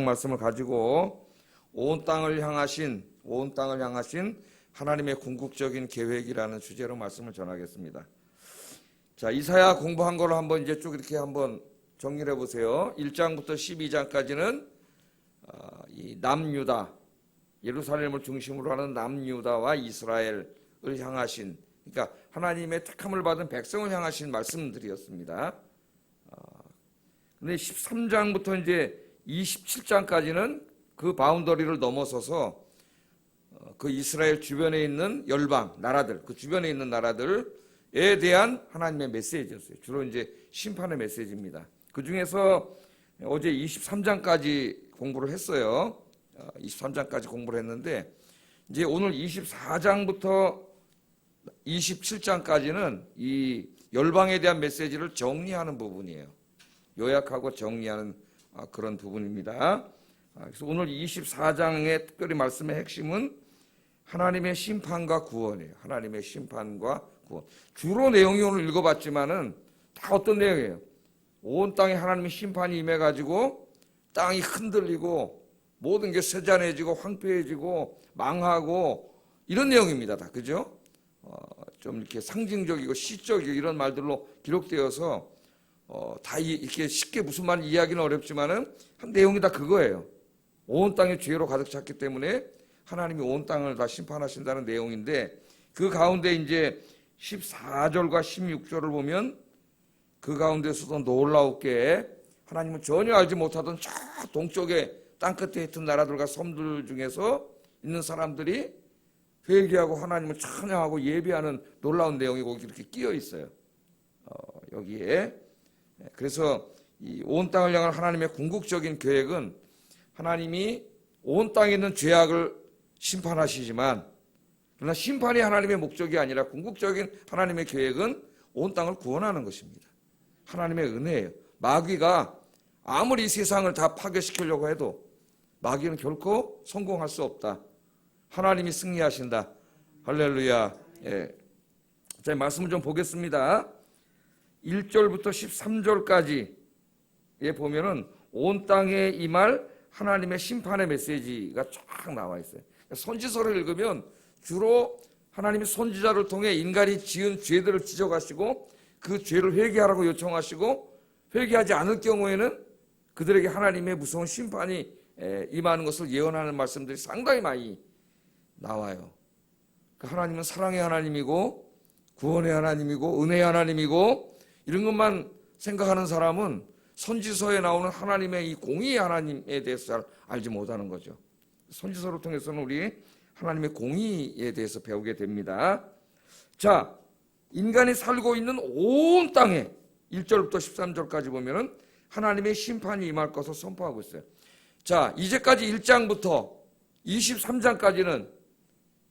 말씀을 가지고 온 땅을 향하신 하나님의 궁극적인 계획이라는 주제로 말씀을 전하겠습니다. 자, 이사야 공부한 걸 한번 이제 쭉 이렇게 한번 정리를 해 보세요. 1장부터 12장까지는 이 남유다, 예루살렘을 중심으로 하는 남유다와 이스라엘을 향하신, 그러니까 하나님의 택함을 받은 백성을 향하신 말씀들이었습니다. 근데 13장부터 이제 27장까지는 그 바운더리를 넘어서서 그 이스라엘 주변에 있는 열방, 나라들, 그 주변에 있는 나라들에 대한 하나님의 메시지였어요. 주로 이제 심판의 메시지입니다. 그 중에서 어제 23장까지 공부를 했어요. 23장까지 공부를 했는데 이제 오늘 24장부터 27장까지는 이 열방에 대한 메시지를 정리하는 부분이에요. 요약하고 정리하는 그런 부분입니다. 그래서 오늘 24장의 특별히 말씀의 핵심은 하나님의 심판과 구원이에요. 하나님의 심판과 구원. 주로 내용이 오늘 읽어봤지만은 다 어떤 내용이에요? 온 땅에 하나님의 심판이 임해가지고 땅이 흔들리고 모든 게 쇠잔해지고 황폐해지고 망하고 이런 내용입니다. 다 그죠? 좀 이렇게 상징적이고 시적이고 이런 말들로 기록되어서 다 이렇게 쉽게 무슨 말 이해하기는 어렵지만은 한 내용이 다 그거예요. 온 땅에 죄로 가득 찼기 때문에 하나님이 온 땅을 다 심판하신다는 내용인데 그 가운데 이제 14절과 16절을 보면 그 가운데서도 놀라웠게 하나님은 전혀 알지 못하던 저 동쪽에 땅끝에 있던 나라들과 섬들 중에서 있는 사람들이 회개하고 하나님을 찬양하고 예배하는 놀라운 내용이 거기 이렇게 끼어 있어요. 여기에. 그래서 이 온 땅을 향한 하나님의 궁극적인 계획은 하나님이 온 땅에 있는 죄악을 심판하시지만 그러나 심판이 하나님의 목적이 아니라 궁극적인 하나님의 계획은 온 땅을 구원하는 것입니다. 하나님의 은혜예요. 마귀가 아무리 세상을 다 파괴시키려고 해도 마귀는 결코 성공할 수 없다. 하나님이 승리하신다. 할렐루야. 예. 자, 말씀을 좀 보겠습니다. 1절부터 13절까지에 보면은 온 땅에 임할 하나님의 심판의 메시지가 쫙 나와 있어요. 선지서를 읽으면 주로 하나님이 선지자를 통해 인간이 지은 죄들을 지적하시고 그 죄를 회개하라고 요청하시고 회개하지 않을 경우에는 그들에게 하나님의 무서운 심판이 임하는 것을 예언하는 말씀들이 상당히 많이 나와요. 하나님은 사랑의 하나님이고 구원의 하나님이고 은혜의 하나님이고 이런 것만 생각하는 사람은 선지서에 나오는 하나님의 이 공의의 하나님에 대해서 잘 알지 못하는 거죠. 선지서를 통해서는 우리 하나님의 공의에 대해서 배우게 됩니다. 자, 인간이 살고 있는 온 땅에 1절부터 13절까지 보면은 하나님의 심판이 임할 것을 선포하고 있어요. 자, 이제까지 1장부터 23장까지는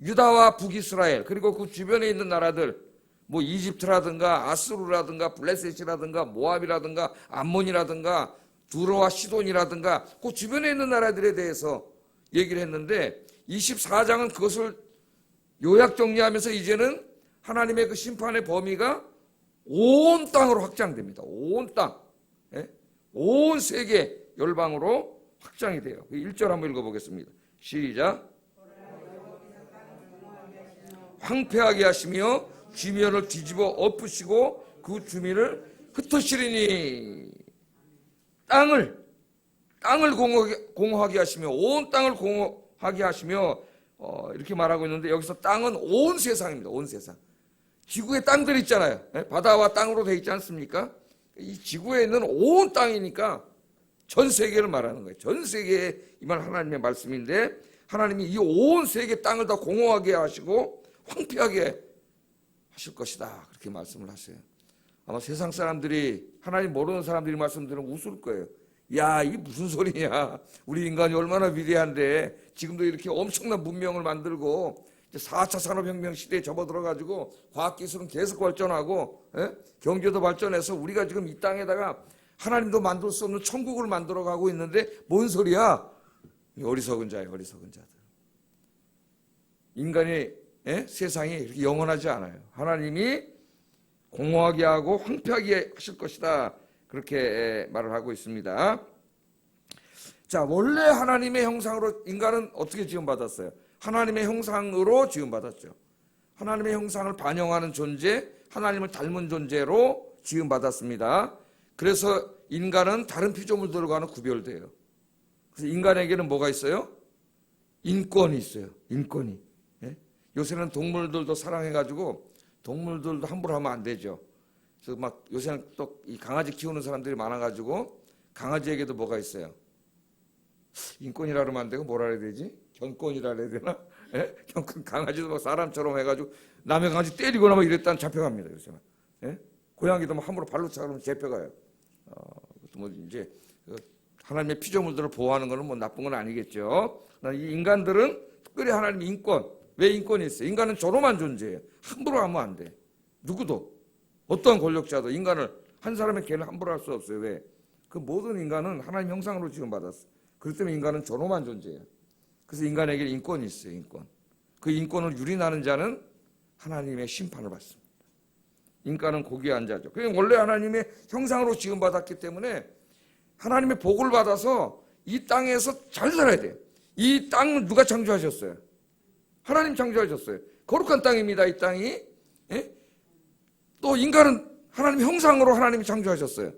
유다와 북이스라엘 그리고 그 주변에 있는 나라들 뭐 이집트라든가 아수르라든가 블레셋이라든가 모압이라든가 암몬이라든가 두로와 시돈이라든가 그 주변에 있는 나라들에 대해서 얘기를 했는데 24장은 그것을 요약 정리하면서 이제는 하나님의 그 심판의 범위가 온 땅으로 확장됩니다. 온 땅, 온 세계 열방으로 확장이 돼요. 1절 한번 읽어보겠습니다. 시작. 황폐하게 하시며 지면을 뒤집어 엎으시고 그 주민을 흩으시리니 땅을 공허하게 하시며 온 땅을 공허하게 하시며 이렇게 말하고 있는데 여기서 땅은 온 세상입니다. 온 세상. 지구에 땅들 있잖아요. 바다와 땅으로 되어 있지 않습니까? 이 지구에 있는 온 땅이니까 전 세계를 말하는 거예요. 전 세계에 임할 하나님의 말씀인데 하나님이 이 온 세계 땅을 다 공허하게 하시고 황폐하게 하실 것이다. 그렇게 말씀을 하세요. 아마 세상 사람들이 하나님 모르는 사람들이 말씀들은 웃을 거예요. 야, 이게 무슨 소리냐. 우리 인간이 얼마나 위대한데 지금도 이렇게 엄청난 문명을 만들고 4차 산업혁명 시대에 접어들어가지고 과학기술은 계속 발전하고 경제도 발전해서 우리가 지금 이 땅에다가 하나님도 만들 수 없는 천국을 만들어가고 있는데 뭔 소리야. 어리석은 자예요. 어리석은 자들. 인간의 세상이 이렇게 영원하지 않아요. 하나님이 공허하게 하고 황폐하게 하실 것이다. 그렇게 말을 하고 있습니다. 자, 원래 하나님의 형상으로 인간은 어떻게 지음받았어요? 하나님의 형상으로 지음받았죠. 하나님의 형상을 반영하는 존재, 하나님을 닮은 존재로 지음받았습니다. 그래서 인간은 다른 피조물들과는 구별돼요. 그래서 인간에게는 뭐가 있어요? 인권이 있어요. 인권이. 예? 요새는 동물들도 사랑해가지고 동물들도 함부로 하면 안 되죠. 그래서 막 요새는 또 이 강아지 키우는 사람들이 많아가지고 강아지에게도 뭐가 있어요? 인권이라 그러면 안 되고 뭐라 해야 되지? 견권이라 해야 되나? 예? 견권. 강아지도 막 사람처럼 해가지고 남의 강아지 때리거나 막 이랬다는 잡혀갑니다. 요새는. 예? 고양이도 막 함부로 발로 차면 잡혀가요. 뭐 이제 하나님의 피조물들을 보호하는 것은 뭐 나쁜 건 아니겠죠. 이 인간들은 특별히 하나님의 인권. 왜 인권이 있어요? 인간은 조롱한 존재예요. 함부로 하면 안 돼. 누구도 어떠한 권력자도 인간을 한 사람의 개를 함부로 할 수 없어요. 왜? 그 모든 인간은 하나님 형상으로 지음받았어. 그렇기 때문에 인간은 존엄한 존재예요. 그래서 인간에게 인권이 있어요. 인권. 그 인권을 유린하는 자는 하나님의 심판을 받습니다. 인간은 고귀한 자죠. 그냥 원래 하나님의 형상으로 지음받았기 때문에 하나님의 복을 받아서 이 땅에서 잘 살아야 돼요. 이 땅은 누가 창조하셨어요? 하나님 창조하셨어요. 거룩한 땅입니다. 이 땅이. 예? 또 인간은 하나님 형상으로 하나님이 창조하셨어요.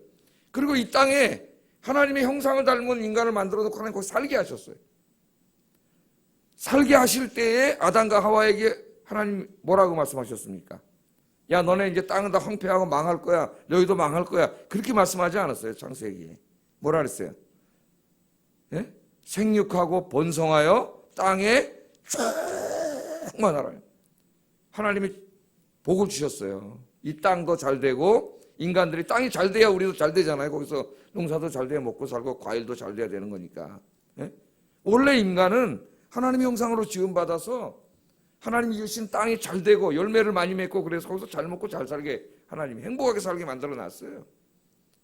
그리고 이 땅에 하나님의 형상을 닮은 인간을 만들어 놓고 하나님 거기 살게 하셨어요. 살게 하실 때에 아담과 하와에게 하나님 뭐라고 말씀하셨습니까? 야, 너네 이제 땅은 다 황폐하고 망할 거야. 너희도 망할 거야. 그렇게 말씀하지 않았어요. 창세기에. 뭐라 그랬어요? 예? 생육하고 번성하여 땅에 충만하라. 하나님이 복을 주셨어요. 이 땅도 잘 되고 인간들이 땅이 잘 돼야 우리도 잘 되잖아요. 거기서 농사도 잘 돼야 먹고 살고 과일도 잘 돼야 되는 거니까. 예? 원래 인간은 하나님의 형상으로 지음받아서 하나님이 주신 땅이 잘 되고 열매를 많이 맺고 그래서 거기서 잘 먹고 잘 살게 하나님이 행복하게 살게 만들어 놨어요.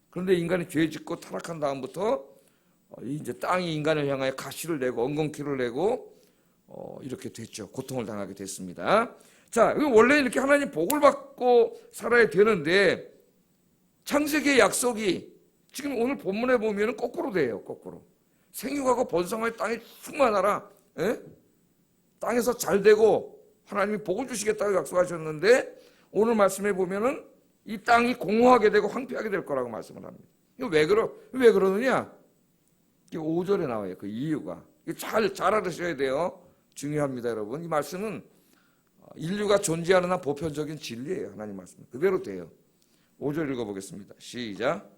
그런데 인간이 죄 짓고 타락한 다음부터 이제 땅이 인간을 향하여 가시를 내고 엉겅퀴를 내고 이렇게 됐죠. 고통을 당하게 됐습니다. 자, 원래 이렇게 하나님 복을 받고 살아야 되는데 창세기의 약속이 지금 오늘 본문에 보면 거꾸로 돼요. 거꾸로. 생육하고 번성하여 땅에 충만하라. 예? 땅에서 잘 되고 하나님이 복을 주시겠다고 약속하셨는데 오늘 말씀해 보면은 이 땅이 공허하게 되고 황폐하게 될 거라고 말씀을 합니다. 이거 왜 그러느냐? 5절에 나와요. 그 이유가. 잘 알아두셔야 돼요. 중요합니다, 여러분. 이 말씀은 인류가 존재하는 한 보편적인 진리예요. 하나님 말씀. 그대로 돼요. 5절 읽어보겠습니다. 시작.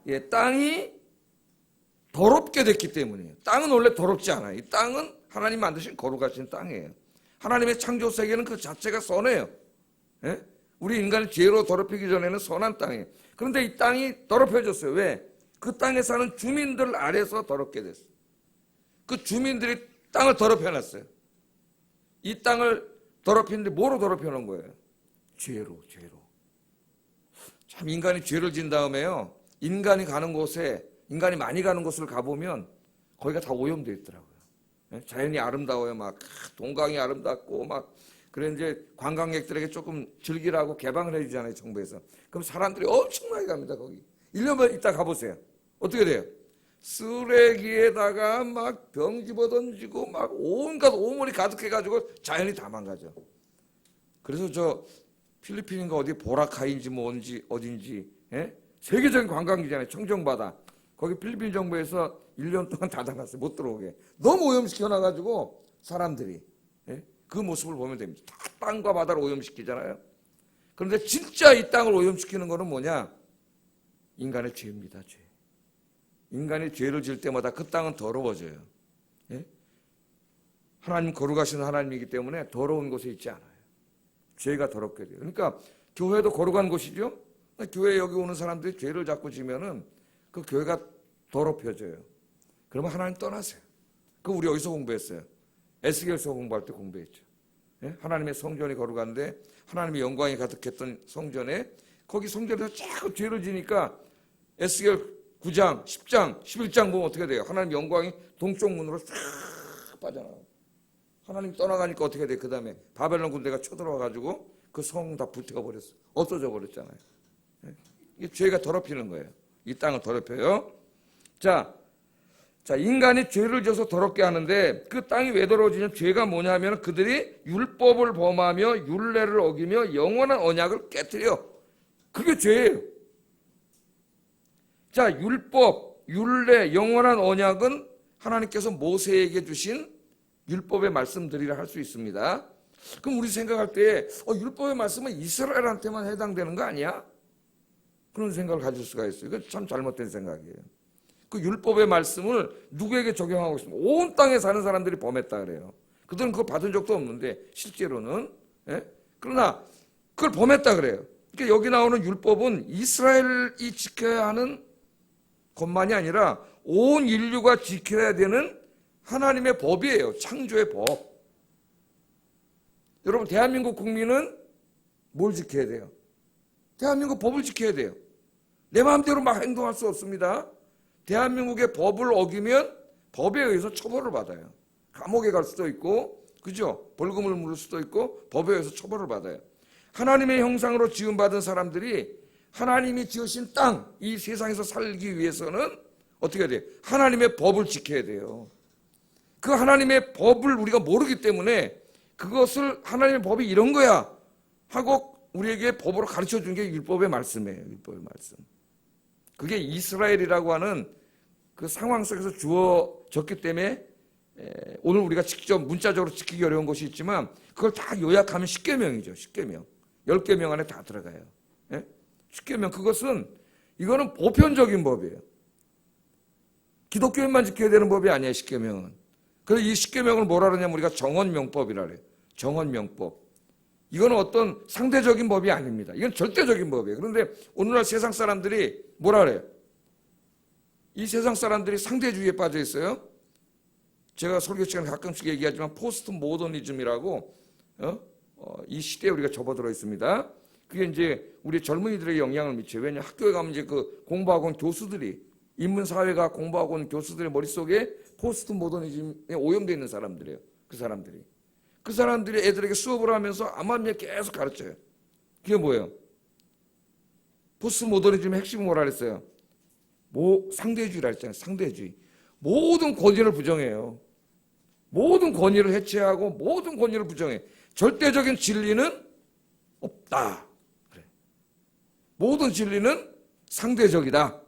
예, 땅이 더럽게 됐기 때문이에요. 땅은 원래 더럽지 않아요. 이 땅은 하나님 만드신 거룩하신 땅이에요. 하나님의 창조 세계는 그 자체가 선해요. 예? 우리 인간이 죄로 더럽히기 전에는 선한 땅이에요. 그런데 이 땅이 더럽혀졌어요. 왜? 그 땅에 사는 주민들 아래서 더럽게 됐어요. 그 주민들이 땅을 더럽혀놨어요. 이 땅을 더럽히는데 뭐로 더럽혀놓은 거예요? 죄로. 참 인간이 죄를 진 다음에요. 인간이 가는 곳에 인간이 많이 가는 곳을 가보면 거기가 다 오염되어 있더라고요. 자연이 아름다워요. 막 동강이 아름답고 막 그래 이제 관광객들에게 조금 즐기라고 개방을 해주잖아요. 정부에서. 그럼 사람들이 엄청나게 갑니다. 거기. 1년만 있다 가보세요. 어떻게 돼요? 쓰레기에다가 막 병 집어던지고 막 온갖 오물이 가득해가지고 자연이 다 망가져. 그래서 저 필리핀인가 어디 보라카이인지 뭐 어딘지 세계적인 관광지잖아요. 청정바다. 거기 필리핀 정부에서 1년 동안 닫아놨어요. 못 들어오게. 너무 오염시켜놔가지고 사람들이 그 모습을 보면 됩니다. 다 땅과 바다를 오염시키잖아요. 그런데 진짜 이 땅을 오염시키는 거는 뭐냐? 인간의 죄입니다. 죄. 인간이 죄를 지을 때마다 그 땅은 더러워져요. 하나님 거룩하신 하나님이기 때문에 더러운 곳에 있지 않아요. 죄가 더럽게 돼요. 그러니까 교회도 거룩한 곳이죠. 교회 여기 오는 사람들이 죄를 자꾸 지면은 그 교회가 더럽혀져요. 그러면 하나님 떠나세요. 그 우리 어디서 공부했어요? 에스겔서 공부할 때 공부했죠. 하나님의 성전이 거룩한데 하나님의 영광이 가득했던 성전에 거기 성전에서 자꾸 죄를 지니까 에스겔 9장, 10장, 11장 보면 어떻게 돼요? 하나님 영광이 동쪽 문으로 싹 빠져나가요. 하나님 떠나가니까 어떻게 돼요? 그 다음에 바벨론 군대가 쳐들어와가지고 그 성 다 불태워 버렸어. 없어져 버렸잖아요. 이게 죄가 더럽히는 거예요. 이 땅을 더럽혀요. 자, 인간이 죄를 져서 더럽게 하는데 그 땅이 왜 더러워지냐면 죄가 뭐냐면 그들이 율법을 범하며 율례를 어기며 영원한 언약을 깨뜨려. 그게 죄예요. 자, 율법, 율례, 영원한 언약은 하나님께서 모세에게 주신 율법의 말씀들이라 할 수 있습니다. 그럼 우리 생각할 때 율법의 말씀은 이스라엘한테만 해당되는 거 아니야? 그런 생각을 가질 수가 있어요. 이건 참 잘못된 생각이에요. 그 율법의 말씀을 누구에게 적용하고 있습니까? 온 땅에 사는 사람들이 범했다 그래요. 그들은 그걸 받은 적도 없는데 실제로는. 그러나 그걸 범했다 그래요. 그러니까 여기 나오는 율법은 이스라엘이 지켜야 하는 것만이 아니라 온 인류가 지켜야 되는 하나님의 법이에요. 창조의 법. 여러분, 대한민국 국민은 뭘 지켜야 돼요? 대한민국 법을 지켜야 돼요. 내 마음대로 막 행동할 수 없습니다. 대한민국의 법을 어기면 법에 의해서 처벌을 받아요. 감옥에 갈 수도 있고, 그죠? 벌금을 물을 수도 있고, 법에 의해서 처벌을 받아요. 하나님의 형상으로 지음받은 사람들이 하나님이 지으신 땅, 이 세상에서 살기 위해서는 어떻게 해야 돼요? 하나님의 법을 지켜야 돼요. 그 하나님의 법을 우리가 모르기 때문에 그것을 하나님의 법이 이런 거야 하고 우리에게 법으로 가르쳐 준 게 율법의 말씀이에요. 율법의 말씀. 그게 이스라엘이라고 하는 그 상황 속에서 주어졌기 때문에 오늘 우리가 직접 문자적으로 지키기 어려운 것이 있지만 그걸 다 요약하면 10계명이죠. 10계명. 10계명 안에 다 들어가요. 10계명. 그것은 이거는 보편적인 법이에요. 기독교인만 지켜야 되는 법이 아니에요. 10계명은. 그래서 이 10계명을 뭐라 그러냐면 우리가 정언명법이라 그래요. 정언명법. 이거는 어떤 상대적인 법이 아닙니다. 이건 절대적인 법이에요. 그런데 오늘날 세상 사람들이 뭐라 그래요? 이 세상 사람들이 상대주의에 빠져 있어요. 제가 설교 시간에 가끔씩 얘기하지만 포스트 모더니즘이라고 이 시대에 우리가 접어들어 있습니다. 그게 이제 우리 젊은이들에게 영향을 미쳐요. 왜냐하면 학교에 가면 이제 그 공부하고 온 교수들이 인문사회가 공부하고 온 교수들의 머릿속에 포스트 모더니즘에 오염되어 있는 사람들이에요. 그 사람들이 애들에게 수업을 하면서 암암리에 계속 가르쳐요. 그게 뭐예요? 포스트 모더니즘의 핵심은 뭐라 그랬어요? 상대주의라 했잖아요. 상대주의. 모든 권위를 부정해요. 모든 권위를 해체하고 모든 권위를 부정해. 절대적인 진리는 없다. 그래. 모든 진리는 상대적이다.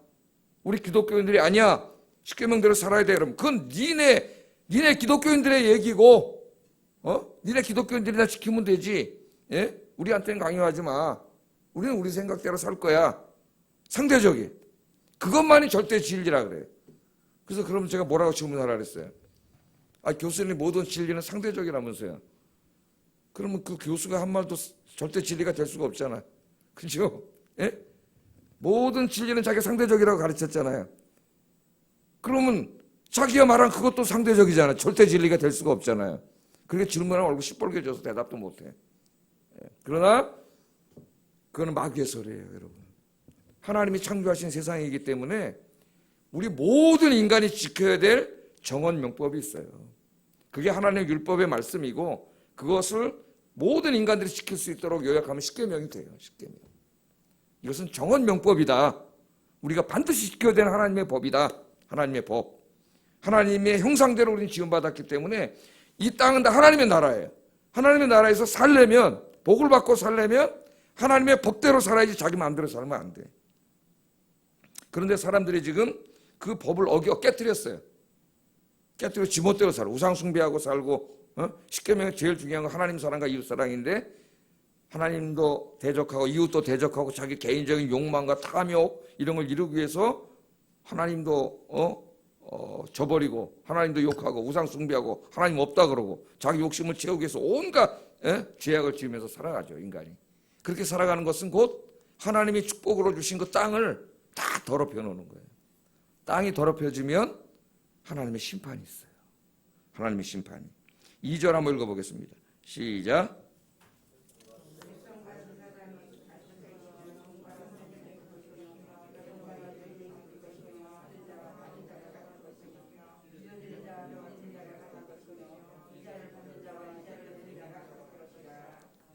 우리 기독교인들이 아니야. 십계명대로 살아야 돼. 그럼 그건 니네 기독교인들의 얘기고, 니네 기독교인들이나 지키면 되지. 예? 우리한테는 강요하지 마. 우리는 우리 생각대로 살 거야. 상대적인. 그것만이 절대 진리라 그래요. 그래서 그럼 제가 뭐라고 질문하라 그랬어요? 교수님 모든 진리는 상대적이라면서요. 그러면 그 교수가 한 말도 절대 진리가 될 수가 없잖아. 그죠? 예? 모든 진리는 자기 상대적이라고 가르쳤잖아요. 그러면 자기가 말한 그것도 상대적이잖아요. 절대 진리가 될 수가 없잖아요. 그렇게 질문하면 얼굴 시뻘개져서 대답도 못해. 그러나 그거는 마귀의 소리예요, 여러분. 하나님이 창조하신 세상이기 때문에 우리 모든 인간이 지켜야 될 정언명법이 있어요. 그게 하나님의 율법의 말씀이고 그것을 모든 인간들이 지킬 수 있도록 요약하면 10계명이 돼요. 10계명. 이것은 정언명법이다. 우리가 반드시 지켜야 되는 하나님의 법이다. 하나님의 법. 하나님의 형상대로 우리는 지음받았기 때문에 이 땅은 다 하나님의 나라예요. 하나님의 나라에서 살려면, 복을 받고 살려면 하나님의 법대로 살아야지 자기 마음대로 살면 안 돼. 그런데 사람들이 지금 그 법을 어겨 깨뜨렸어요. 깨뜨려 지멋대로 살고 우상 숭배하고 살고 10계명의 제일 중요한 건 하나님 사랑과 이웃 사랑인데 하나님도 대적하고 이웃도 대적하고 자기 개인적인 욕망과 탐욕 이런 걸 이루기 위해서 하나님도 저버리고 하나님도 욕하고 우상 숭배하고 하나님 없다 그러고 자기 욕심을 채우기 위해서 온갖 죄악을 지으면서 살아가죠. 인간이. 그렇게 살아가는 것은 곧 하나님이 축복으로 주신 그 땅을 다 더럽혀 놓는 거예요. 땅이 더럽혀지면 하나님의 심판이 있어요. 하나님의 심판이. 2절 한번 읽어보겠습니다. 시작.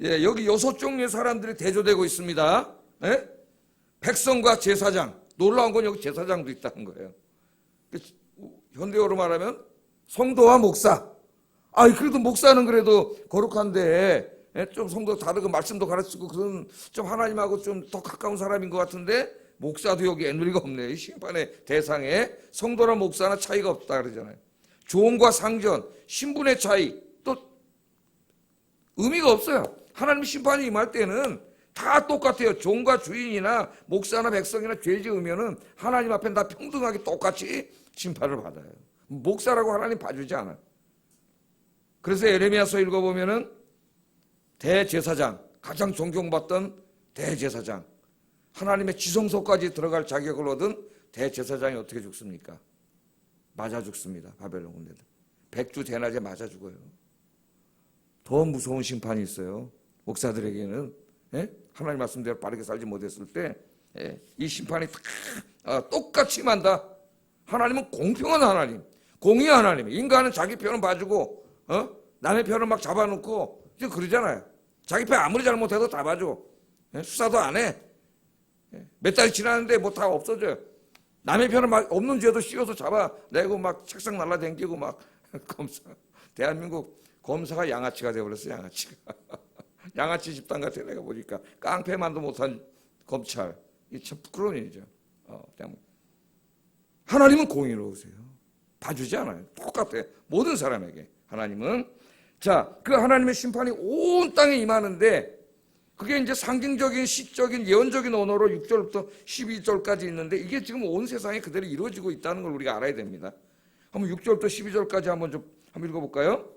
예, 여기 6종류의 사람들이 대조되고 있습니다. 예? 백성과 제사장. 놀라운 건 여기 제사장도 있다는 거예요. 현대어로 말하면 성도와 목사. 그래도 목사는 그래도 거룩한데, 예? 좀 성도 다르고 말씀도 가르치고 그런 좀 하나님하고 좀 더 가까운 사람인 것 같은데 목사도 여기 애누리가 없네요. 이 심판의 대상에 성도나 목사나 차이가 없다 그러잖아요. 조언과 상전, 신분의 차이 또 의미가 없어요. 하나님 심판이 임할 때는 다 똑같아요. 종과 주인이나 목사나 백성이나 죄 지으면은 하나님 앞에 다 평등하게 똑같이 심판을 받아요. 목사라고 하나님 봐주지 않아요. 그래서 에레미야서 읽어보면은 대제사장, 가장 존경받던 대제사장, 하나님의 지성소까지 들어갈 자격을 얻은 대제사장이 어떻게 죽습니까? 맞아 죽습니다. 바벨론 군대들. 백주 대낮에 맞아 죽어요. 더 무서운 심판이 있어요. 목사들에게는. 예? 하나님 말씀대로 바르게 살지 못했을 때 이 심판이 똑같이 임한다. 하나님은 공평한 하나님, 공의의 하나님. 인간은 자기 편은 봐주고 남의 편을 막 잡아놓고 이제 그러잖아요. 자기 편 아무리 잘못해도 다 봐줘. 수사도 안 해. 몇 달이 지났는데 뭐 다 없어져요. 남의 편은 막 없는 죄도 씌워서 잡아내고 막 책상 날라댕기고 막 검사. 대한민국 검사가 양아치가 되어버렸어요. 양아치가. 양아치 집단 같아. 내가 보니까 깡패만도 못한 검찰. 이게 참 부끄러운 일이죠. 하나님은 공의로우세요. 봐주지 않아요. 똑같아. 모든 사람에게 하나님은. 자, 그 하나님의 심판이 온 땅에 임하는데 그게 이제 상징적인 시적인 예언적인 언어로 6절부터 12절까지 있는데 이게 지금 온 세상에 그대로 이루어지고 있다는 걸 우리가 알아야 됩니다. 한번 6절부터 12절까지 한번 읽어볼까요?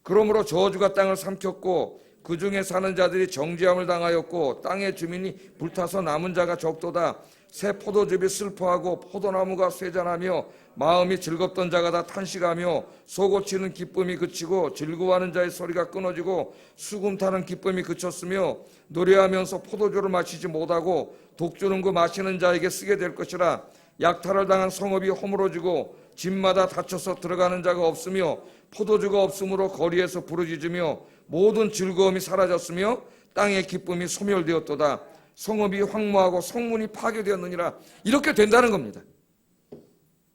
그러므로 저주가 땅을 삼켰고 그 중에 사는 자들이 정죄함을 당하였고 땅의 주민이 불타서 남은 자가 적도다. 새 포도즙이 슬퍼하고 포도나무가 쇠잔하며 마음이 즐겁던 자가 다 탄식하며 솟구치는 기쁨이 그치고 즐거워하는 자의 소리가 끊어지고 수금 타는 기쁨이 그쳤으며 노래하면서 포도주를 마시지 못하고 독 주는 거 마시는 자에게 쓰게 될 것이라. 약탈을 당한 성읍이 허물어지고 집마다 닫혀서 들어가는 자가 없으며 포도주가 없으므로 거리에서 부르짖으며 모든 즐거움이 사라졌으며 땅의 기쁨이 소멸되었도다. 성읍이 황무하고 성문이 파괴되었느니라. 이렇게 된다는 겁니다.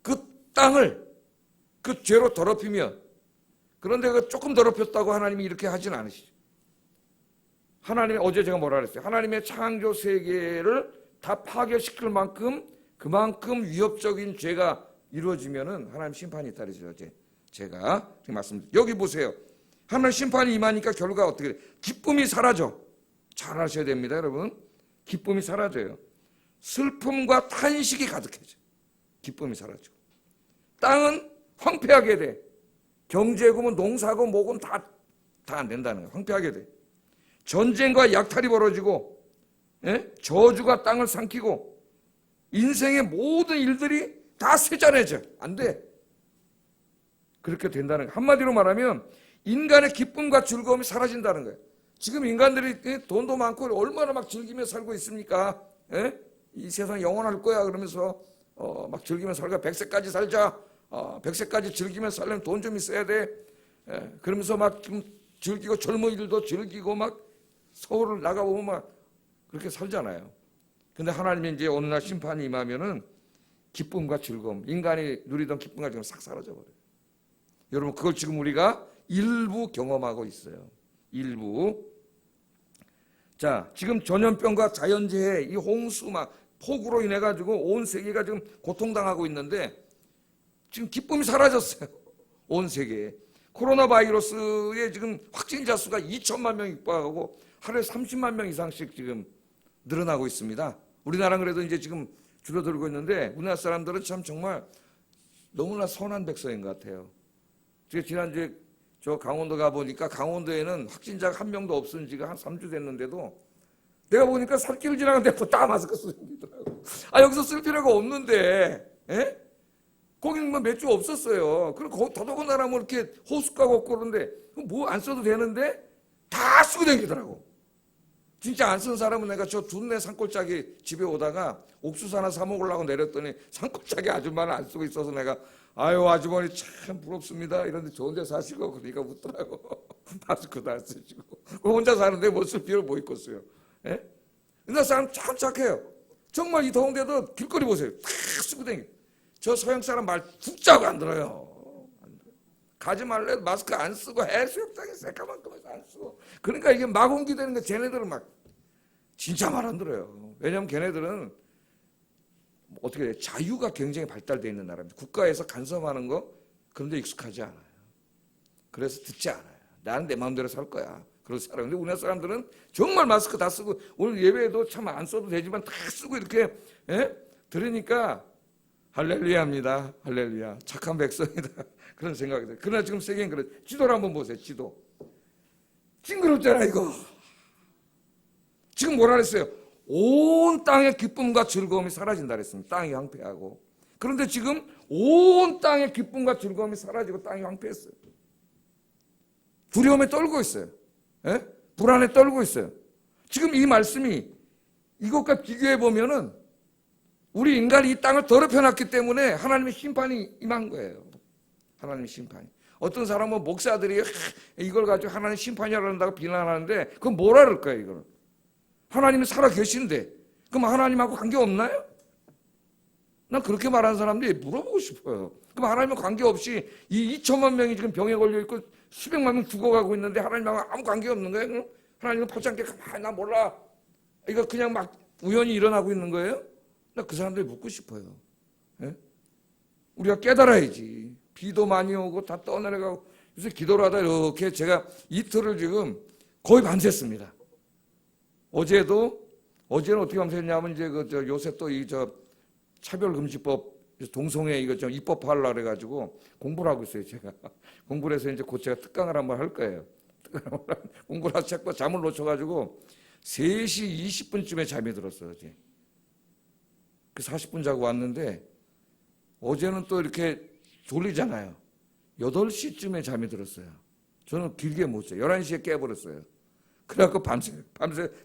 그 땅을 그 죄로 더럽히면, 그런데 그 조금 더럽혔다고 하나님이 이렇게 하진 않으시죠. 하나님이 어제 제가 뭐라 그랬어요? 하나님의 창조 세계를 다 파괴시킬 만큼 그만큼 위협적인 죄가 이루어지면은 하나님 심판이 있다 그랬어요. 어제 제가 지금 말씀드렸죠. 여기 보세요. 하나님 심판이 임하니까 결과가 어떻게 돼요? 기쁨이 사라져. 잘 아셔야 됩니다, 여러분. 기쁨이 사라져요. 슬픔과 탄식이 가득해져. 기쁨이 사라져. 땅은 황폐하게 돼. 경제고 뭐 농사고 뭐고 다 안 된다는 거예요. 황폐하게 돼. 전쟁과 약탈이 벌어지고, 저주가 땅을 삼키고, 인생의 모든 일들이 다 쇠잔해져. 안 돼. 그렇게 된다는 거예요. 한마디로 말하면 인간의 기쁨과 즐거움이 사라진다는 거예요. 지금 인간들이 돈도 많고 얼마나 막 즐기며 살고 있습니까? 이 세상 영원할 거야 그러면서 막 즐기며 살고 100세까지 살자. 100세까지 즐기며 살려면 돈 좀 있어야 돼. 그러면서 막 지금 즐기고 젊은이들도 즐기고 막 서울을 나가보면 막 그렇게 살잖아요. 근데 하나님이 이제 어느 날 심판이 임하면은 기쁨과 즐거움, 인간이 누리던 기쁨과 즐거움이 싹 사라져 버려요. 여러분 그걸 지금 우리가 일부 경험하고 있어요. 일부. 자, 지금 전염병과 자연재해, 이 홍수 막 폭우로 인해 가지고 온 세계가 지금 고통당하고 있는데 지금 기쁨이 사라졌어요. 온 세계에. 코로나 바이러스의 지금 확진자 수가 2천만 명 육박하고 하루에 30만 명 이상씩 지금 늘어나고 있습니다. 우리나라는 그래도 이제 지금 줄어들고 있는데 우리나라 사람들은 참 정말 너무나 선한 백성인 것 같아요. 제가 지난주에 저 강원도 가보니까 강원도에는 확진자가 한 명도 없은 지가 한 3주 됐는데도 내가 보니까 살길 지나가는데 다 마스크 쓰고 있더라고. 여기서 쓸 필요가 없는데, 거기는 뭐 몇 주 없었어요. 그리고 더더군다나 뭐 이렇게 호숫가가 없고 그런데 뭐 안 써도 되는데 다 쓰고 다니더라고. 진짜 안 쓴 사람은 내가 저 둔내 산골짜기 집에 오다가 옥수수 하나 사 먹으려고 내렸더니 산골짜기 아줌마는 안 쓰고 있어서 내가 아유 아주머니 참 부럽습니다 이런데 좋은 데 사시고 그러니까 웃더라고. 마스크도 안 쓰시고 혼자 사는데 뭐 쓸 필요 뭐 있고 써요. 예? 근데 사람 참 착해요. 정말 이 더운데도 길거리 보세요. 탁 쓰고 다니고 저 서양 사람 말 푹 자고 안 들어요. 가지 말래 마스크 안 쓰고 해수욕장에 새까만큼해서 안 쓰고 그러니까 이게 막 옮기되는 거 쟤네들은 막 진짜 말 안 들어요. 왜냐하면 걔네들은 어떻게 돼? 자유가 굉장히 발달되어 있는 나라입니다. 국가에서 간섭하는 거 그런 데 익숙하지 않아요. 그래서 듣지 않아요. 나는 내 마음대로 살 거야. 그런 사람. 근데 우리나라 사람들은 정말 마스크 다 쓰고 오늘 예배에도 참 안 써도 되지만 다 쓰고 이렇게 들으니까 할렐루야입니다. 할렐루야. 착한 백성이다. 그런 생각이 들어요. 그러나 지금 세계는 그래. 지도를 한번 보세요. 지도. 징그럽잖아 이거. 지금 뭐라 그랬어요? 온 땅의 기쁨과 즐거움이 사라진다 그랬습니다. 땅이 황폐하고. 그런데 지금 온 땅의 기쁨과 즐거움이 사라지고 땅이 황폐했어요. 두려움에 떨고 있어요. 불안에 떨고 있어요. 지금 이 말씀이 이것과 비교해 보면은 우리 인간이 이 땅을 더럽혀 놨기 때문에 하나님의 심판이 임한 거예요. 하나님의 심판이. 어떤 사람은 목사들이 이걸 가지고 하나님 심판이라고 한다고 비난하는데 그건 뭐라 그럴까요 이거는? 하나님이 살아 계신데 그럼 하나님하고 관계 없나요? 난 그렇게 말하는 사람들이 물어보고 싶어요. 그럼 하나님과 관계없이 이 2천만 명이 지금 병에 걸려있고 수백만 명 죽어가고 있는데 하나님하고 아무 관계 없는 거예요? 그럼 하나님은 포장게 가만히 나 몰라. 이거 그냥 막 우연히 일어나고 있는 거예요? 나 그 사람들이 묻고 싶어요. 예? 우리가 깨달아야지. 비도 많이 오고 다 떠내려가고 요새 기도를 하다 이렇게 제가 이틀을 지금 거의 밤샜습니다. 어제는 어떻게 밤샜냐면 이제 요새 또 이 차별금지법 동성애 이거 좀 입법하려고 그래가지고 공부를 하고 있어요 제가. 공부를 해서 이제 곧 제가 특강을 한번 할 거예요. 공부를 해서 자꾸 잠을 놓쳐가지고 3시 20분쯤에 잠이 들었어요 어제. 그 40분 자고 왔는데 어제는 또 이렇게 졸리잖아요. 8시쯤에 잠이 들었어요. 저는 길게 못 자요. 11시에 깨버렸어요. 그래갖고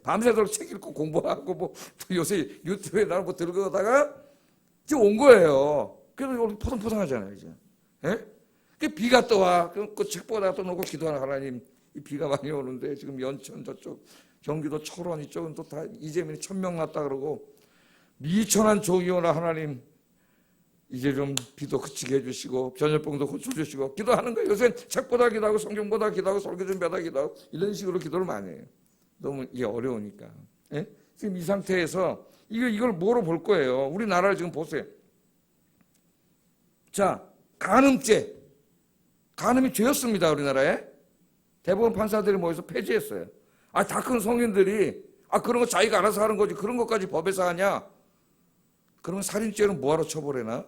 밤새도록 책 읽고 공부하고 뭐 요새 유튜브에 나를 뭐 들고다가 지금 온 거예요. 그래서 우리 포동포동하잖아요 이제. 그 비가 또 와. 그 책 보다가 또 놓고 기도하는 하나님 이 비가 많이 오는데 지금 연천 저쪽 경기도 철원 이쪽은 또 다 이재민이 1000명 났다 그러고 미천한 종이 오나 하나님 이제 좀 비도 그치게 해주시고 전염병도 고쳐주시고 기도하는 거예요. 요새 책보다 기도하고 성경보다 기도하고 설교 준비하다 기도하고 이런 식으로 기도를 많이 해요. 너무 이게 어려우니까. 지금 이 상태에서 이걸 뭐로 볼 거예요? 우리나라를 지금 보세요. 자, 간음죄. 간음이 죄였습니다. 우리나라에. 대법원 판사들이 모여서 폐지했어요. 다 큰 성인들이 그런 거 자기가 알아서 하는 거지 그런 것까지 법에서 하냐? 그러면 살인죄는 뭐하러 처벌해나?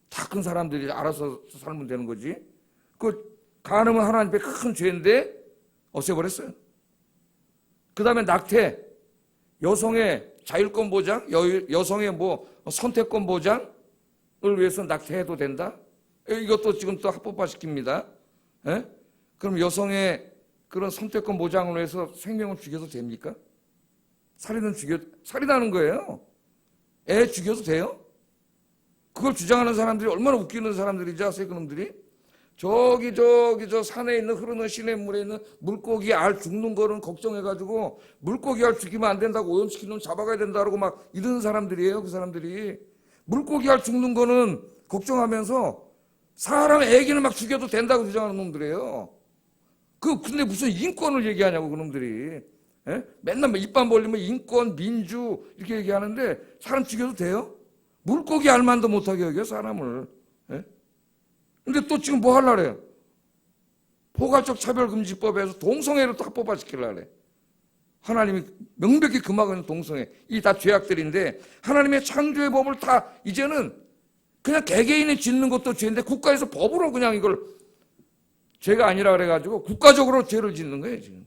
다 큰 사람들이 알아서 살면 되는 거지. 그 간음은 하나님 앞에 큰 죄인데 없애버렸어요. 그 다음에 낙태, 여성의 자율권 보장, 여성의 뭐 선택권 보장을 위해서 낙태해도 된다? 이것도 지금 또 합법화 시킵니다. 그럼 여성의 그런 선택권 보장을 위해서 생명을 죽여도 됩니까? 살인하는 거예요. 애 죽여도 돼요? 그걸 주장하는 사람들이 얼마나 웃기는 사람들이지 아세요, 그놈들이? 저기 저 산에 있는 흐르는 시냇물에 있는 물고기 알 죽는 거는 걱정해가지고 물고기 알 죽이면 안 된다고 오염시키는 놈 잡아가야 된다고 막 이러는 사람들이에요, 그 사람들이. 물고기 알 죽는 거는 걱정하면서 사람 애기는 막 죽여도 된다고 주장하는 놈들이에요. 근데 무슨 인권을 얘기하냐고, 그놈들이. 맨날 입만 벌리면 인권, 민주 이렇게 얘기하는데 사람 죽여도 돼요? 물고기 알만도 못하게 여겨 사람을. 근데 또 지금 뭐 하려고 그래요? 포괄적 차별금지법에서 동성애를 또 합법화시키려고 그래. 하나님이 명백히 금하고 있는 동성애. 이 다 죄악들인데 하나님의 창조의 법을 다 이제는 그냥 개개인이 짓는 것도 죄인데 국가에서 법으로 그냥 이걸 죄가 아니라 그래가지고 국가적으로 죄를 짓는 거예요 지금.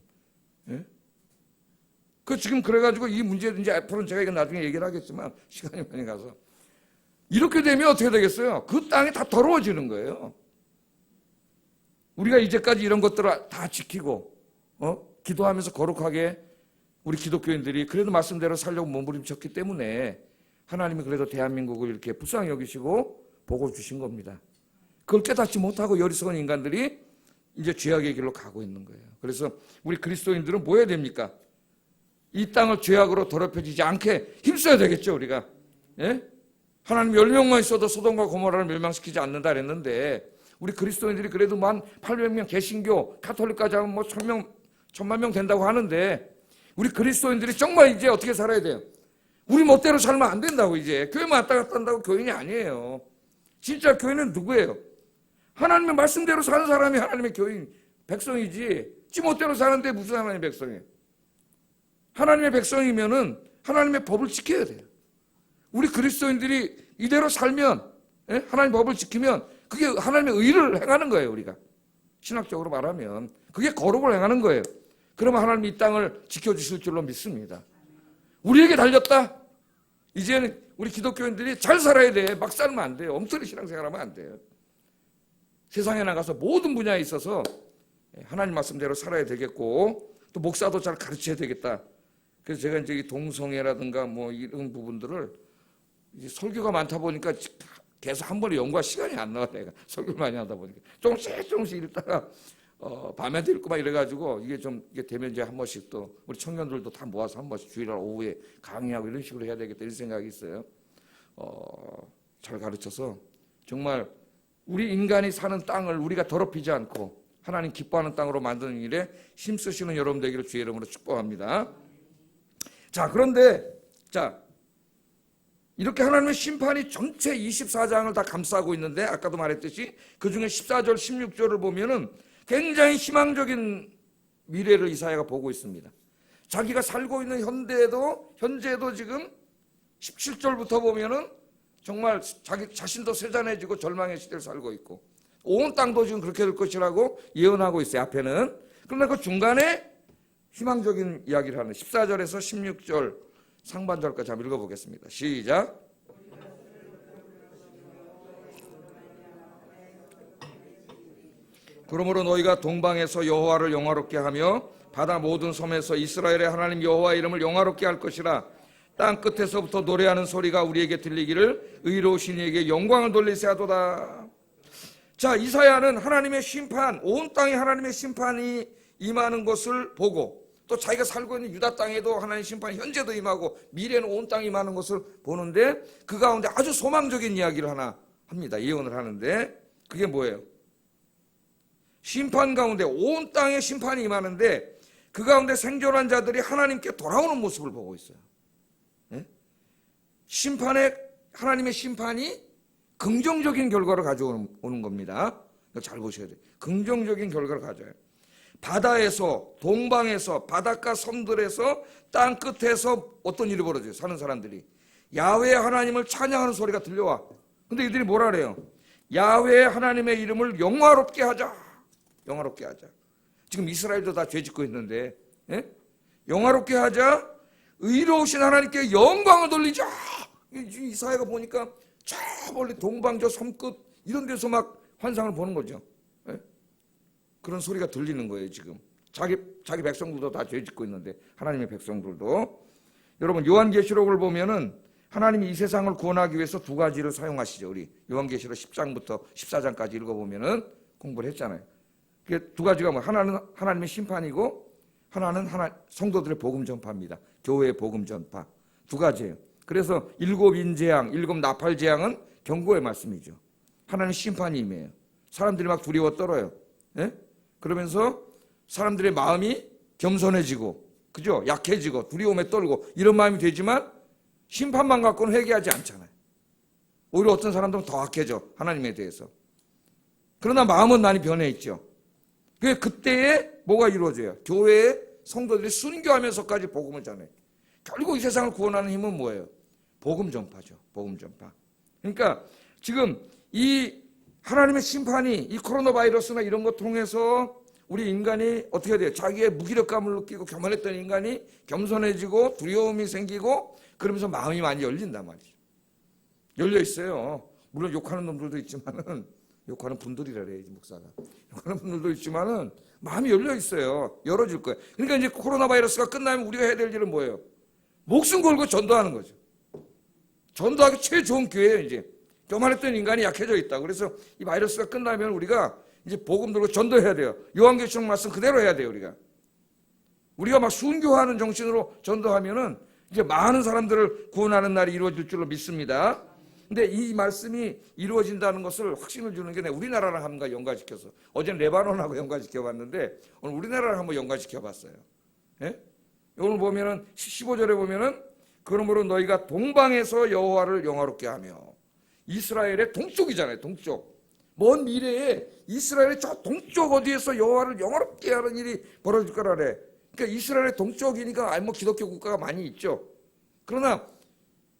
지금 그래가지고 이 문제도 이제 앞으로는 제가 이거 나중에 얘기를 하겠지만 시간이 많이 가서 이렇게 되면 어떻게 되겠어요? 그 땅이 다 더러워지는 거예요. 우리가 이제까지 이런 것들을 다 지키고 기도하면서 거룩하게 우리 기독교인들이 그래도 말씀대로 살려고 몸부림쳤기 때문에 하나님이 그래도 대한민국을 이렇게 불쌍히 여기시고 복을 주신 겁니다. 그걸 깨닫지 못하고 여리석은 인간들이 이제 죄악의 길로 가고 있는 거예요. 그래서 우리 그리스도인들은 뭐 해야 됩니까? 이 땅을 죄악으로 더럽혀지지 않게 힘써야 되겠죠, 우리가. 예? 하나님 10명만 있어도 소돔과 고모라를 멸망시키지 않는다 그랬는데 우리 그리스도인들이 그래도 1800명 개신교, 가톨릭까지 하면 뭐 1000명, 1000만 명 된다고 하는데 우리 그리스도인들이 정말 이제 어떻게 살아야 돼요? 우리 멋대로 살면 안 된다고. 이제 교회만 왔다 갔다 한다고 교인이 아니에요. 진짜 교인은 누구예요? 하나님의 말씀대로 사는 사람이 하나님의 교인, 백성이지 지 멋대로 사는데 무슨 하나님의 백성이에요? 하나님의 백성이면은 하나님의 법을 지켜야 돼요. 우리 그리스도인들이 이대로 살면, 예? 하나님의 법을 지키면 그게 하나님의 의를 행하는 거예요. 우리가 신학적으로 말하면 그게 거룩을 행하는 거예요. 그러면 하나님이 이 땅을 지켜주실 줄로 믿습니다. 우리에게 달렸다. 이제는 우리 기독교인들이 잘 살아야 돼. 막 살면 안 돼요. 엉터리 신앙생활하면 안 돼요. 세상에 나가서 모든 분야에 있어서 하나님 말씀대로 살아야 되겠고 또 목사도 잘 가르쳐야 되겠다. 그래서 제가 이제 이 동성애라든가 뭐 이런 부분들을 이제 설교가 많다 보니까 계속 한 번에 연구할 시간이 안 나와. 내가 설교를 많이 하다 보니까 조금씩 읽다가 밤에도 읽고 막 이래가지고 이게 되면 이제 한 번씩 또 우리 청년들도 다 모아서 한 번씩 주일날 오후에 강의하고 이런 식으로 해야 되겠다 이런 생각이 있어요. 잘 가르쳐서 정말 우리 인간이 사는 땅을 우리가 더럽히지 않고 하나님 기뻐하는 땅으로 만드는 일에 힘쓰시는 여러분 되기를 주의 이름으로 축복합니다. 자, 그런데 이렇게 하나님의 심판이 전체 24장을 다 감싸고 있는데 아까도 말했듯이 그중에 14절, 16절을 보면은 굉장히 희망적인 미래를 이사야가 보고 있습니다. 자기가 살고 있는 현재도 지금 17절부터 보면은 정말 자기 자신도 세잔해지고 절망의 시대를 살고 있고 온 땅도 지금 그렇게 될 것이라고 예언하고 있어요. 앞에는. 그런데 그 중간에 희망적인 이야기를 하는 14절에서 16절 상반절까지 한번 읽어보겠습니다. 시작. 그러므로 너희가 동방에서 여호와를 영화롭게 하며 바다 모든 섬에서 이스라엘의 하나님 여호와의 이름을 영화롭게 할 것이라. 땅 끝에서부터 노래하는 소리가 우리에게 들리기를 의로우신 이에게 영광을 돌리세 하도다. 자, 이사야는 하나님의 심판, 온 땅에 하나님의 심판이 임하는 것을 보고 또 자기가 살고 있는 유다 땅에도 하나님의 심판이 현재도 임하고 미래는 온 땅이 임하는 것을 보는데 그 가운데 아주 소망적인 이야기를 하나 합니다. 예언을 하는데 그게 뭐예요? 심판 가운데 온 땅에 심판이 임하는데 그 가운데 생존한 자들이 하나님께 돌아오는 모습을 보고 있어요. 네? 하나님의 심판이 긍정적인 결과를 가져오는 겁니다. 잘 보셔야 돼요. 긍정적인 결과를 가져요. 바다에서, 동방에서, 바닷가 섬들에서, 땅 끝에서 어떤 일이 벌어져요? 사는 사람들이 야훼 하나님을 찬양하는 소리가 들려와. 근데 이들이 뭐라 그래요? 야훼 하나님의 이름을 영화롭게 하자. 영화롭게 하자. 지금 이스라엘도 다 죄짓고 있는데, 예? 영화롭게 하자. 의로우신 하나님께 영광을 돌리자. 이사야가 보니까 저 멀리 동방 저 섬끝 이런 데서 막 환상을 보는 거죠. 예? 그런 소리가 들리는 거예요. 지금 자기 백성들도 다 죄짓고 있는데 하나님의 백성들도. 여러분 요한계시록을 보면은 하나님이 이 세상을 구원하기 위해서 두 가지를 사용하시죠. 우리 요한계시록 10장부터 14장까지 읽어보면은 공부를 했잖아요. 그게 두 가지가 뭐 하나는 하나님의 심판이고 하나는 성도들의 복음 전파입니다. 교회의 복음 전파. 두 가지예요. 그래서 7 인재앙, 7 나팔 재앙은 경고의 말씀이죠. 하나님 심판이 임해요. 사람들이 막 두려워 떨어요. 예? 그러면서 사람들의 마음이 겸손해지고, 그죠? 약해지고, 두려움에 떨고, 이런 마음이 되지만, 심판만 갖고는 회개하지 않잖아요. 오히려 어떤 사람들은 더 악해져, 하나님에 대해서. 그러나 마음은 많이 변해 있죠. 그때에 뭐가 이루어져요? 교회의 성도들이 순교하면서까지 복음을 전해요. 결국 이 세상을 구원하는 힘은 뭐예요? 복음 전파죠. 복음 전파. 그러니까 지금 이 하나님의 심판이 이 코로나 바이러스나 이런 것 통해서 우리 인간이 어떻게 돼요? 자기의 무기력감을 느끼고 교만했던 인간이 겸손해지고 두려움이 생기고 그러면서 마음이 많이 열린단 말이죠. 열려 있어요. 물론 욕하는 놈들도 있지만은 욕하는 분들이라 그래, 목사가. 욕하는 분들도 있지만은 마음이 열려 있어요. 열어줄 거예요. 그러니까 이제 코로나 바이러스가 끝나면 우리가 해야 될 일은 뭐예요? 목숨 걸고 전도하는 거죠. 전도하기 제일 좋은 기회예요, 이제. 교만했던 인간이 약해져 있다. 그래서 이 바이러스가 끝나면 우리가 이제 복음 들고 전도해야 돼요. 요한계시록 말씀 그대로 해야 돼요, 우리가 막 순교하는 정신으로 전도하면은 이제 많은 사람들을 구원하는 날이 이루어질 줄로 믿습니다. 근데 이 말씀이 이루어진다는 것을 확신을 주는 게 우리나라랑 한번 연관시켜서, 어제는 레바논하고 연관시켜 봤는데 오늘 우리나라랑 한번 연관시켜 봤어요. 예? 오늘 보면은 15절에 보면은 그러므로 너희가 동방에서 여호와를 영화롭게 하며, 이스라엘의 동쪽이잖아요. 동쪽. 먼 미래에 이스라엘의 저 동쪽 어디에서 여호와를 영화롭게 하는 일이 벌어질 거라래. 그러니까 이스라엘의 동쪽이니까 뭐 기독교 국가가 많이 있죠. 그러나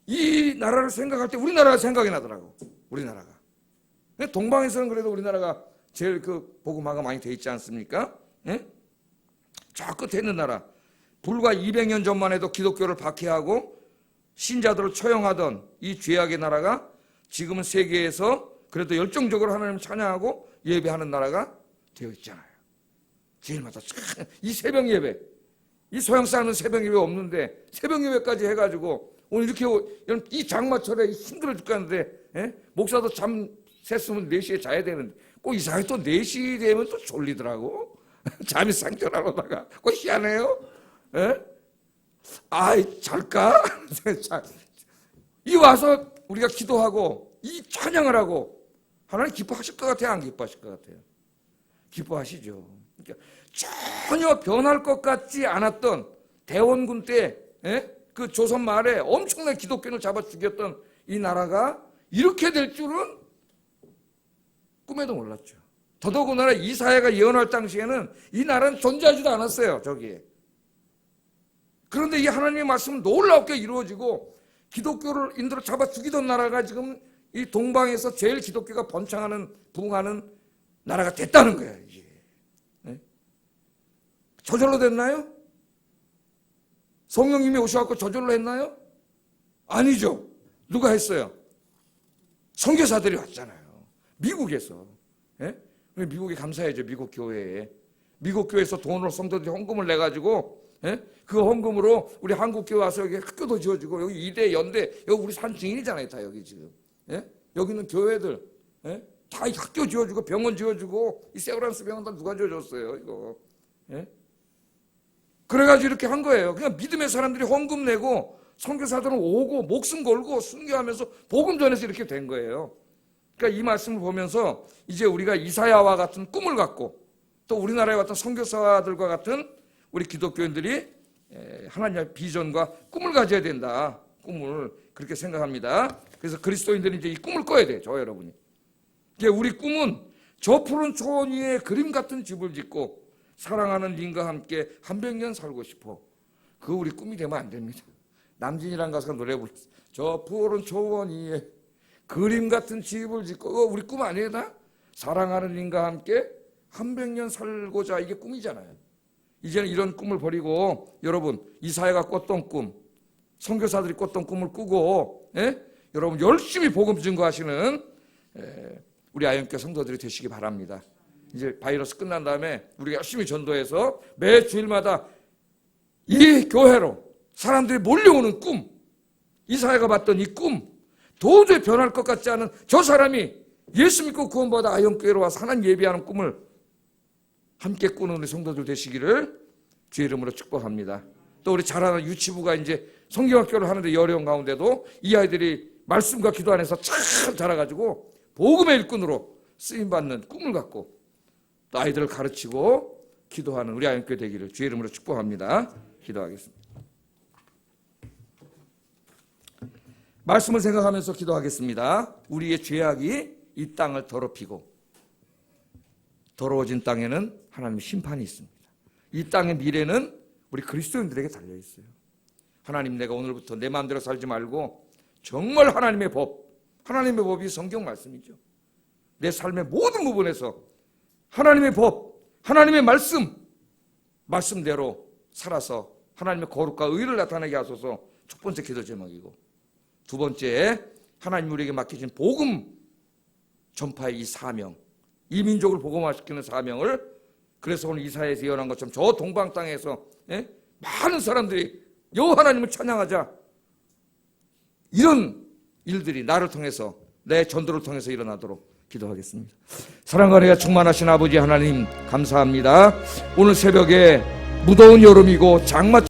이 나라를 생각할 때 우리나라가 생각이 나더라고. 우리나라가. 동방에서는 그래도 우리나라가 제일 그 복음화가 많이 돼 있지 않습니까? 예? 저 끝에 있는 나라. 불과 200년 전만 해도 기독교를 박해하고 신자들을 처형하던 이 죄악의 나라가 지금은 세계에서 그래도 열정적으로 하나님을 찬양하고 예배하는 나라가 되어 있잖아요. 제일마다 이 새벽 예배, 이 서양 사람은 새벽 예배 없는데 새벽 예배까지 해가지고 오늘 이렇게 이 장마철에 힘들어 죽겠는데, 예? 목사도 잠 샜으면 4시에 자야 되는데 꼭 이상하게 또 4시 되면 또 졸리더라고. 잠이 상처를 오다가 꼭 희한해요. 예? 아이 잘까? 이 와서 우리가 기도하고 이 찬양을 하고 하나님 기뻐하실 것 같아요? 안 기뻐하실 것 같아요? 기뻐하시죠. 그러니까 전혀 변할 것 같지 않았던 대원군 때, 예? 그 조선 말에 엄청난 기독교를 잡아 죽였던 이 나라가 이렇게 될 줄은 꿈에도 몰랐죠. 더더군다나 이사야가 예언할 당시에는 이 나라는 존재하지도 않았어요. 저기에. 그런데 이 하나님의 말씀은 놀랍게 이루어지고 기독교를 인도로 잡아 죽이던 나라가 지금 이 동방에서 제일 기독교가 번창하는, 부흥하는 나라가 됐다는 거예요. 이게. 네? 저절로 됐나요? 성령님이 오셔갖고 저절로 했나요? 아니죠. 누가 했어요? 선교사들이 왔잖아요. 미국에서. 예? 미국에 감사해야죠. 미국 교회에. 미국 교회에서 돈으로 성도들이 헌금을 내가지고, 예? 그 헌금으로 우리 한국 교회 와서 여기 학교도 지어주고, 여기 이대, 연대, 여기 우리 산 증인이잖아요. 다 여기 지금. 예? 여기 있는 교회들, 예? 다 학교 지어주고 병원 지어주고, 이 세브란스 병원 다 누가 지어줬어요, 이거. 예? 그래가지고 이렇게 한 거예요. 그냥 믿음의 사람들이 헌금 내고 선교사들은 오고 목숨 걸고 순교하면서 복음 전해서 이렇게 된 거예요. 그러니까 이 말씀을 보면서 이제 우리가 이사야와 같은 꿈을 갖고 또 우리나라에 같은 선교사들과 같은 우리 기독교인들이 하나님의 비전과 꿈을 가져야 된다. 꿈을 그렇게 생각합니다. 그래서 그리스도인들이 이제 이 꿈을 꿔야 돼요. 저 여러분이. 이제 우리 꿈은 저 푸른 초원 위에 그림 같은 집을 짓고 사랑하는 님과 함께 한 백년 살고 싶어. 그거 우리 꿈이 되면 안 됩니다. 남진이란 가수가 노래 불렀어. 저 푸른 초원 위에 그림 같은 집을 짓고, 그거 우리 꿈 아니에요, 다? 사랑하는 님과 함께 한 백년 살고자, 이게 꿈이잖아요. 이제는 이런 꿈을 버리고 여러분 이사야가 꿨던 꿈, 선교사들이 꿨던 꿈을 꾸고, 예? 여러분 열심히 복음 증거하시는 우리 아영교회 성도들이 되시기 바랍니다. 이제 바이러스 끝난 다음에 우리가 열심히 전도해서 매 주일마다 이 교회로 사람들이 몰려오는 꿈, 이사야가 봤던 이 꿈, 도저히 변할 것 같지 않은 저 사람이 예수 믿고 구원받아 아영교회로 와서 하나님 예배하는 꿈을 함께 꾸는 우리 성도들 되시기를 주의 이름으로 축복합니다. 또 우리 잘하는 유치부가 이제 성경학교를 하는데 어려운 가운데도 이 아이들이 말씀과 기도 안에서 참 자라가지고 복음의 일꾼으로 쓰임받는 꿈을 갖고 또 아이들을 가르치고 기도하는 우리 아영교회 되기를 주의 이름으로 축복합니다. 기도하겠습니다. 말씀을 생각하면서 기도하겠습니다. 우리의 죄악이 이 땅을 더럽히고 더러워진 땅에는 하나님의 심판이 있습니다. 이 땅의 미래는 우리 그리스도인들에게 달려있어요. 하나님, 내가 오늘부터 내 마음대로 살지 말고 정말 하나님의 법, 하나님의 법이 성경 말씀이죠. 내 삶의 모든 부분에서 하나님의 법, 하나님의 말씀대로 살아서 하나님의 거룩과 의를 나타내게 하소서. 첫 번째 기도 제목이고, 두 번째, 하나님 우리에게 맡기신 복음 전파의 이 사명, 이 민족을 복음화시키는 사명을, 그래서 오늘 이사야에서 예언한 것처럼 저 동방 땅에서 많은 사람들이 여호와 하나님을 찬양하자, 이런 일들이 나를 통해서, 내 전도를 통해서 일어나도록 기도하겠습니다. 사랑과 은혜가 충만하신 아버지 하나님 감사합니다. 오늘 새벽에 무더운 여름이고 장마